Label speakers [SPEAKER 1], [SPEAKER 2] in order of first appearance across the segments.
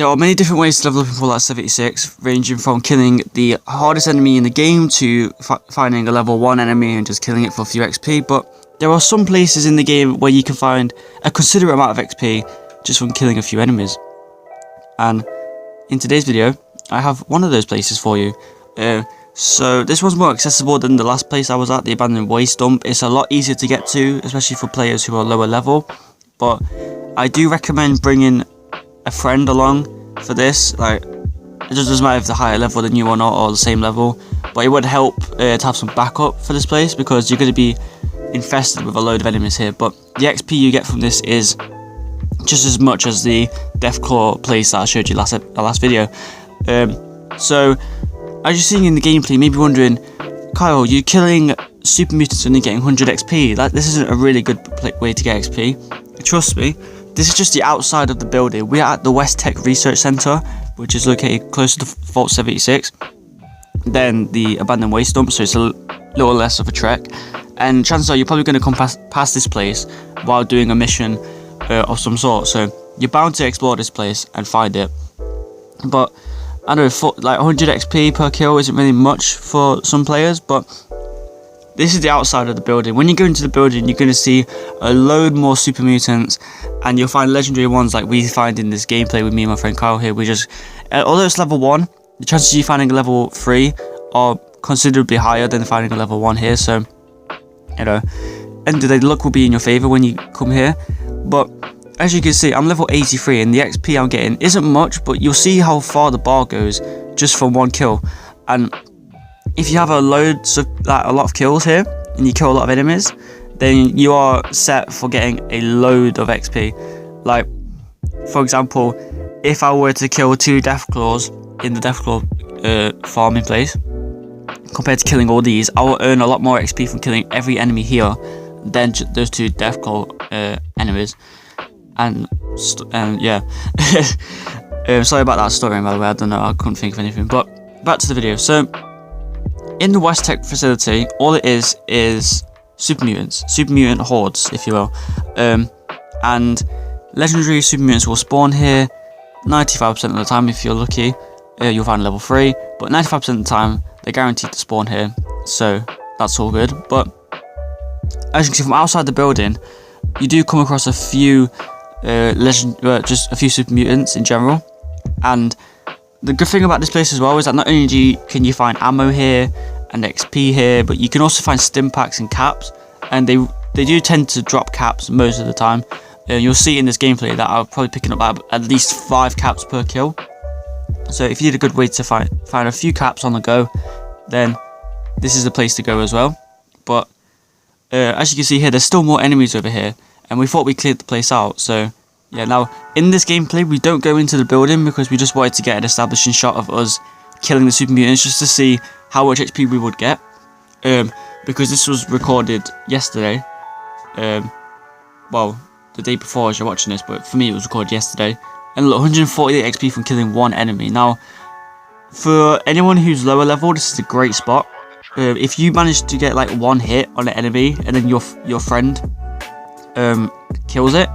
[SPEAKER 1] there are many different ways to level up in Fallout 76, ranging from killing the hardest enemy in the game to finding a level 1 enemy and just killing it for a few XP, but there are some places in the game where you can find a considerable amount of XP just from killing a few enemies. And in today's video, I have one of those places for you. So this one's more accessible than the last place I was at, the abandoned waste dump. It's a lot easier to get to, especially for players who are lower level, but I do recommend bringing a friend along for this. Like, it just doesn't matter if they're higher level than you or not, or the same level, but it would help to have some backup for this place, because you're going to be infested with a load of enemies here. But the XP you get from this is just as much as the Deathclaw place that I showed you last video. So as you're seeing in the gameplay, you may be wondering, Kyle, you're killing super mutants and you're getting 100 XP. This isn't a really good way to get XP. Trust me. This is just the outside of the building. We are at the West Tech Research Center, which is located closer to Vault 76 than the abandoned waste dump, so it's a little less of a trek. And chances are you're probably going to come past this place while doing a mission of some sort. So you're bound to explore this place and find it. But I know, like 100 XP per kill isn't really much for some players, but this is the outside of the building. When you go into the building, you're going to see a load more super mutants, and you'll find legendary ones like we find in this gameplay with me and my friend Kyle here. We just, although it's level 1, the chances of you finding a level 3 are considerably higher than finding a level 1 here. So, you know, and the luck will be in your favor when you come here. But as you can see, I'm level 83, and the XP I'm getting isn't much, but you'll see how far the bar goes just from one kill. And if you have a lot of kills here and you kill a lot of enemies, then you are set for getting a load of XP. Like, for example, if I were to kill 2 Deathclaws in the Deathclaw farming place, compared to killing all these, I will earn a lot more XP from killing every enemy here than those 2 Deathclaw enemies. And yeah, sorry about that story, by the way. I don't know, I couldn't think of anything. But back to the video. So in the West Tech facility, all it is super mutants, super mutant hordes, if you will. And legendary super mutants will spawn here 95% of the time. If you're lucky, you'll find level 3, but 95% of the time they're guaranteed to spawn here, so that's all good. But as you can see from outside the building, you do come across a few just a few super mutants in general. And the good thing about this place as well is that not only can you find ammo here and XP here, but you can also find stim packs and caps, and they do tend to drop caps most of the time. You'll see in this gameplay that I'm probably picking up at least 5 caps per kill. So if you need a good way to find a few caps on the go, then this is the place to go as well. But as you can see here, there's still more enemies over here, and we thought we cleared the place out. So yeah, now in this gameplay we don't go into the building because we just wanted to get an establishing shot of us killing the super mutants, just to see how much XP we would get, because this was recorded yesterday, well, the day before as you're watching this, but for me it was recorded yesterday. And look, 148 XP from killing 1 enemy. Now, for anyone who's lower level, this is a great spot. If you manage to get like 1 hit on an enemy, and then your friend kills it,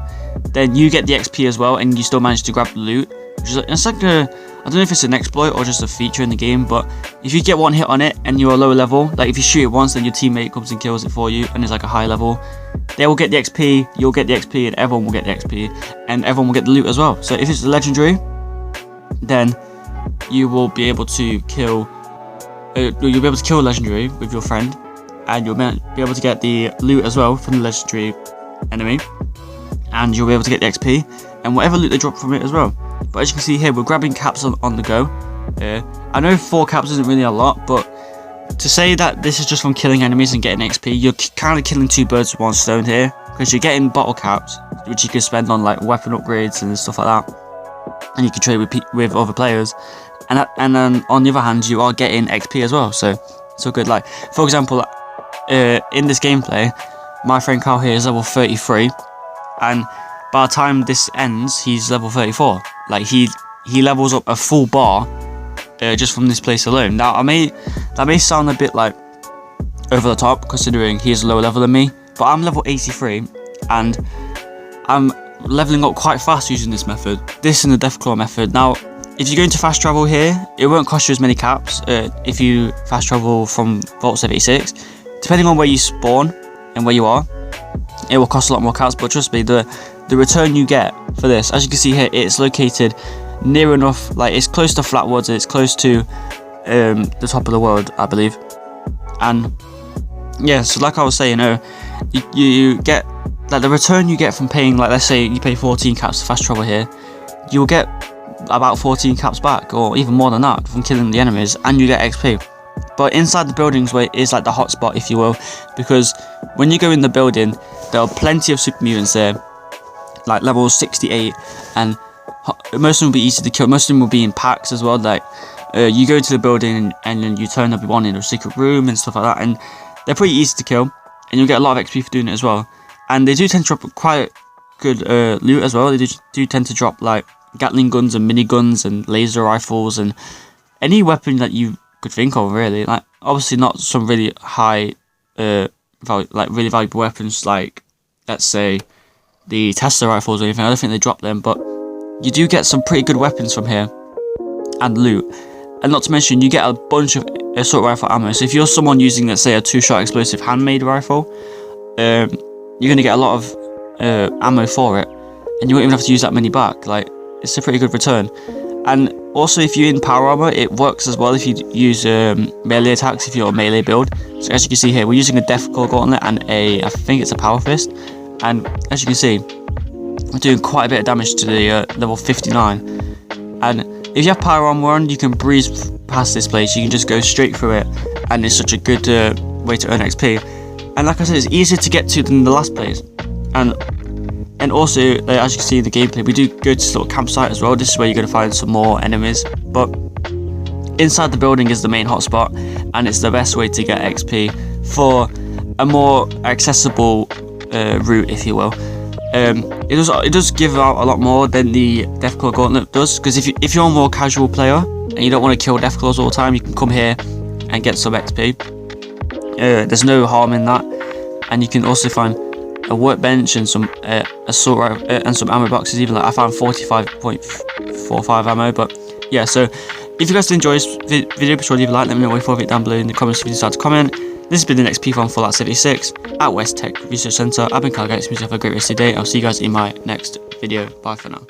[SPEAKER 1] then you get the XP as well, and you still manage to grab the loot. Which is, it's like I don't know if it's an exploit or just a feature in the game, but if you get 1 hit on it and you're a lower level, like if you shoot it once, then your teammate comes and kills it for you, and it's like a high level, they will get the XP, you'll get the XP, and everyone will get the XP, and everyone will get the loot as well. So if it's a legendary, then you will be able to kill a legendary with your friend, and you'll be able to get the loot as well from the legendary enemy, and you'll be able to get the XP and whatever loot they drop from it as well. But as you can see here, we're grabbing caps on the go. I know 4 caps isn't really a lot, but to say that this is just from killing enemies and getting XP, you're kind of killing 2 birds with 1 stone here, because you're getting bottle caps, which you can spend on like weapon upgrades and stuff like that, and you can trade with other players, and then on the other hand, you are getting XP as well. So good. Like, for example, in this gameplay, my friend Carl here is level 33, and by the time this ends, he's level 34. Like, he levels up a full bar just from this place alone. Now, that may sound a bit like over the top, considering he is lower level than me, but I'm level 83, and I'm leveling up quite fast using this method. This and the Deathclaw method. Now, if you go into fast travel here, it won't cost you as many caps if you fast travel from Vault 76. Depending on where you spawn and where you are, it will cost a lot more caps, but trust me, the return you get for this, as you can see here, it's located near enough, like it's close to Flatwoods, it's close to the top of the world, I believe. And yeah, so like I was saying, you get like the return you get from paying, like let's say you pay 14 caps to fast travel here, you'll get about 14 caps back, or even more than that, from killing the enemies, and you get XP. But inside the buildings where it is like the hotspot, if you will, because when you go in the building, there are plenty of super mutants there, like level 68, and most of them will be easy to kill. Most of them will be in packs as well. Like you go into the building and then you turn everyone in a secret room and stuff like that, and they're pretty easy to kill, and you'll get a lot of XP for doing it as well. And they do tend to drop quite good loot as well. They do tend to drop like Gatling guns and miniguns and laser rifles and any weapon that you could think of, really. Like obviously not some really high really valuable weapons, like let's say the Tesla rifles or anything. I don't think they drop them, but you do get some pretty good weapons from here and loot. And not to mention, you get a bunch of assault rifle ammo. So if you're someone using, let's say, a 2-shot explosive handmade rifle, you're going to get a lot of ammo for it, and you won't even have to use that many back. Like, it's a pretty good return. And also, if you're in power armor, it works as well if you use melee attacks, if you're a melee build. So as you can see here, we're using a Deathclaw Gauntlet and I think it's a Power Fist. And as you can see, we're doing quite a bit of damage to the level 59. And if you have power armor on, you can breeze past this place. You can just go straight through it, and it's such a good way to earn XP. And like I said, it's easier to get to than the last place. And also, as you can see in the gameplay, we do go to this little campsite as well. This is where you're going to find some more enemies. But inside the building is the main hotspot, and it's the best way to get XP for a more accessible route, if you will. It does give out a lot more than the Deathclaw Gauntlet does, because if you're a more casual player and you don't want to kill Deathclaws all the time, you can come here and get some XP. There's no harm in that, and you can also find a workbench and some assault rifle and some ammo boxes. Even like I found 45.45 ammo. But yeah, so if you guys did enjoy this video, be sure to leave a like. Let me know what you thought of it down below in the comments if you decide to comment. This has been the next P-Farm Fallout 76 at West Tech Research Centre. I've been Kyle Gates. Have a great rest of your day. I'll see you guys in my next video. Bye for now.